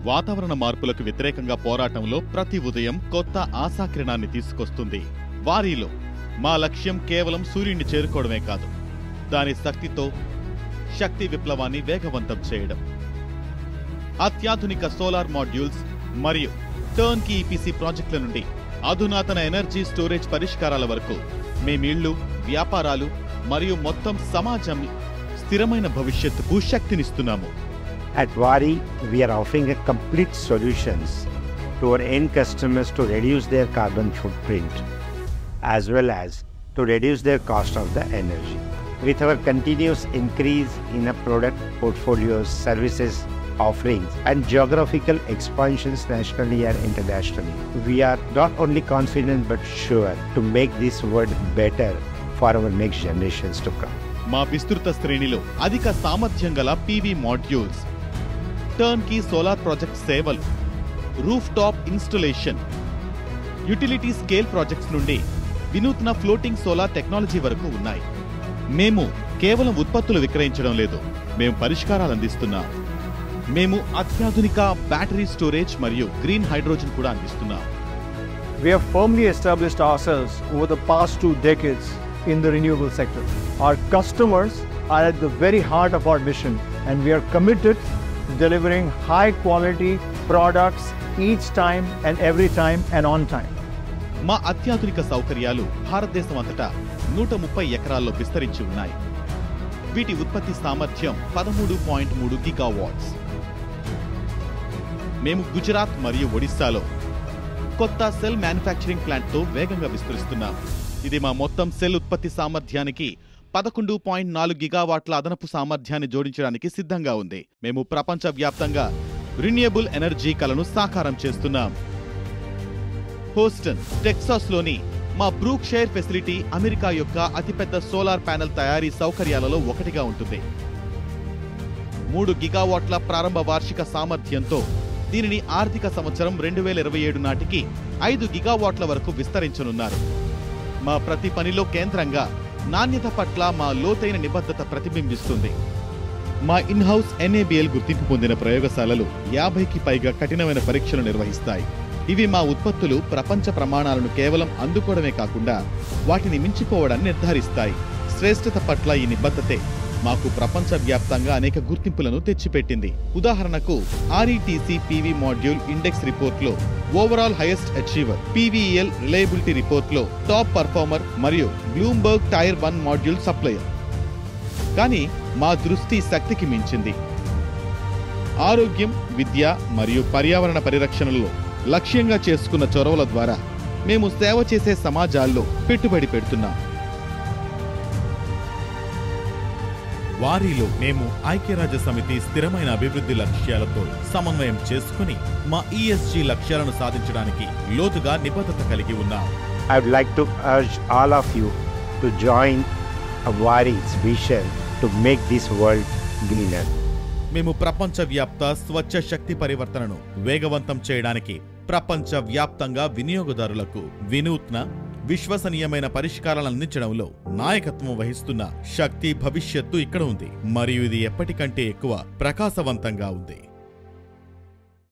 వాతావరణ మార్పులకు వ్యతిరేకంగా పోరాటంలో ప్రతి ఉదయం కొత్త ఆశాకిరణాన్ని తీసుకొస్తుంది. వారీలో మా లక్ష్యం కేవలం సూర్యుడిని చేరుకోవడమే కాదు, దాని శక్తితో శక్తి విప్లవాన్ని వేగవంతం చేయడం. అత్యాధునిక సోలార్ మాడ్యూల్స్ మరియు టర్న్కీ ఈపీసీ ప్రాజెక్టుల నుండి అధునాతన ఎనర్జీ స్టోరేజ్ పరిష్కారాల వరకు మేమిళ్లు, వ్యాపారాలు మరియు మొత్తం సమాజం స్థిరమైన భవిష్యత్తుకు శక్తినిస్తున్నాము. At Waaree, we are offering a complete solutions to our end customers to reduce their carbon footprint as well as to reduce their cost of the energy. With our continuous increase in our product portfolios, services, offerings and geographical expansions nationally and internationally, we are not only confident but sure to make this world better for our next generations to come. మా విస్తృత శ్రేణిలో అధిక సామర్థ్యం గల PV modules, turnkey solar project సేవలు, rooftop installation, utility scale projects నుండి వినూత్న floating solar technology వరకు ఉన్నాయి. మేము కేవలం ఉత్పత్తులు విక్రయించడం లేదు, మేము పరిష్కారాలు అందిస్తున్నాం. మేము అత్యాధునిక బ్యాటరీ స్టోరేజ్ మరియు గ్రీన్ హైడ్రోజన్ కూడా అందిస్తున్నాం. We have firmly established ourselves over the past 2 decades in the renewable sector. Our customers are at the very heart of our mission, and we are committed to delivering high quality products each time and every time and on time. మా అత్యాధునిక సౌకర్యాలు భారతదేశం అంతటా 130 ఎకరాల్లో విస్తరించి ఉన్నాయి. వీటి ఉత్పత్తి సామర్థ్యం 13.3 గిగావాట్స్. మేము గుజరాత్ మరియు ఒడిశాలో కొత్త సెల్ మ్యానుఫ్యాక్చరింగ్ ప్లాంట్తో వేగంగా విస్తరిస్తున్నాం. ఇది మా మొత్తం సెల్ ఉత్పత్తి సామర్థ్యానికి 11.4 గిగావాట్ల అదనపు సామర్థ్యాన్ని జోడించడానికి సిద్ధంగా ఉంది. మేము ప్రపంచవ్యాప్తంగా రిన్యూయబుల్ ఎనర్జీ కలను సాకారం చేస్తున్నాం. హోస్టన్, టెక్సాస్లోని మా బ్రూక్షైర్ ఫెసిలిటీ అమెరికా యొక్క అతిపెద్ద సోలార్ ప్యానెల్ తయారీ సౌకర్యాలలో ఒకటిగా ఉంటుంది. 3 గిగావాట్ల ప్రారంభ వార్షిక సామర్థ్యంతో దీనిని ఆర్థిక సంవత్సరం 2027 నాటికి 5 గిగావాట్ల వరకు విస్తరించనున్నారు. మా ప్రతి పనిలో కేంద్రంగా నాణ్యత పట్ల మా లోతైన నిబద్ధత ప్రతిబింబిస్తుంది. మా ఇన్హౌస్ ఎన్ఏబిఎల్ గుర్తింపు పొందిన ప్రయోగశాలలు 50కి పైగా కఠినమైన పరీక్షలు నిర్వహిస్తాయి. ఇవి మా ఉత్పత్తులు ప్రపంచ ప్రమాణాలను కేవలం అందుకోవడమే కాకుండా వాటిని మించిపోవడాన్ని నిర్ధారిస్తాయి. శ్రేష్ఠత పట్ల ఈ నిబద్ధతే మాకు ప్రపంచవ్యాప్తంగా అనేక గుర్తింపులను తెచ్చిపెట్టింది. ఉదాహరణకు ఆర్ఈటీసీ పీవీ మాడ్యూల్ ఇండెక్స్ రిపోర్ట్లో overall highest achiever, PVL reliability రిపోర్ట్లో టాప్ పర్ఫార్మర్ మరియు బ్లూంబర్గ్ టైర్ 1 మాడ్యూల్ సప్లయర్. కానీ మా దృష్టి శక్తికి మించింది. ఆరోగ్యం, విద్య మరియు పర్యావరణ పరిరక్షణలో లక్ష్యంగా చేసుకున్న చొరవల ద్వారా మేము సేవ చేసే సమాజాల్లో పెట్టుబడి పెడుతున్నాం. వారీలో మేము ఐక్యరాజ్య సమితి స్థిరమైన అభివృద్ధి లక్ష్యాలతో సమన్వయం చేసుకుని మా ఈఎస్జీ లక్ష్యాలను సాధించడానికి లోతుగా నిబద్ధత కలిగి ఉన్నాం. I would like to urge all of you to join Waaree's vision to make this world greener. మేము ప్రపంచవ్యాప్త స్వచ్ఛ శక్తి పరివర్తనను వేగవంతం చేయడానికి ప్రపంచవ్యాప్తంగా వినియోగదారులకు వినూత్న, విశ్వసనీయమైన పరిష్కారాలను అందించడంలో నాయకత్వం వహిస్తున్న శక్తి భవిష్యత్తు ఇక్కడ ఉంది మరియు ఇది ఎప్పటికంటే ఎక్కువ ప్రకాశవంతంగా ఉంది.